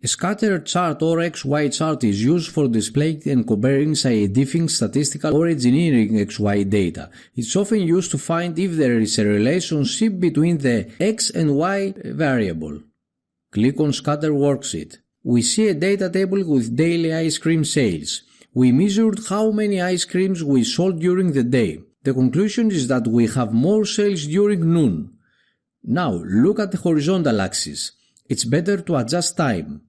A scatter chart or XY chart is used for displaying and comparing scientific, statistical, or engineering XY data. It's often used to find if there is a relationship between the X and Y variable. Click on Scatter Worksheet. We see a data table with daily ice cream sales. We measured how many ice creams we sold during the day. The conclusion is that we have more sales during noon. Now look at the horizontal axis. It's better to adjust time.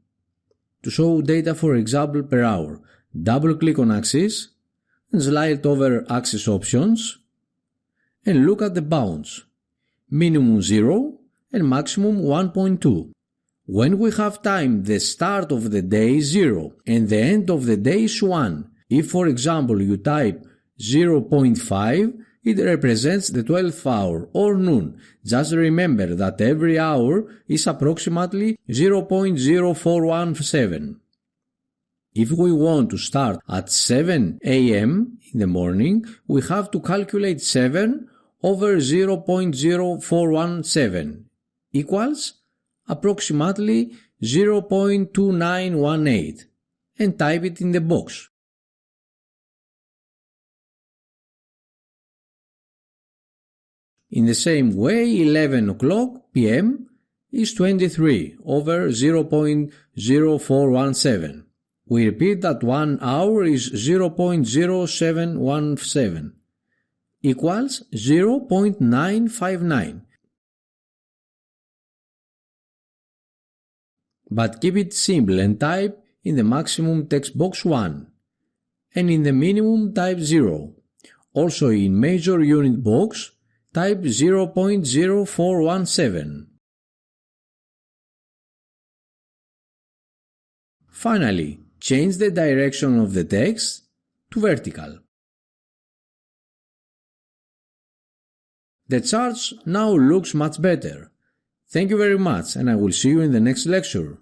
To show data, for example, per hour, double-click on axis and slide over axis options and look at the bounds, minimum 0 and maximum 1.2. When we have time, the start of the day is 0 and the end of the day is 1. If, for example, you type 0.5, it represents the 12th hour or noon. Just remember that every hour is approximately 0.0417. If we want to start at 7 a.m. in the morning, we have to calculate 7 over 0.0417 equals approximately 0.2918 and type it in the box. In the same way, 11 o'clock p.m. is 23 over 0.0417. We repeat that 1 hour is 0.0717 equals 0.959. But keep it simple and type in the maximum text box 1 and in the minimum type 0. Also in major unit box type 0.0417. Finally, change the direction of the text to vertical. The charts now looks much better. Thank you very much and I will see you in the next lecture.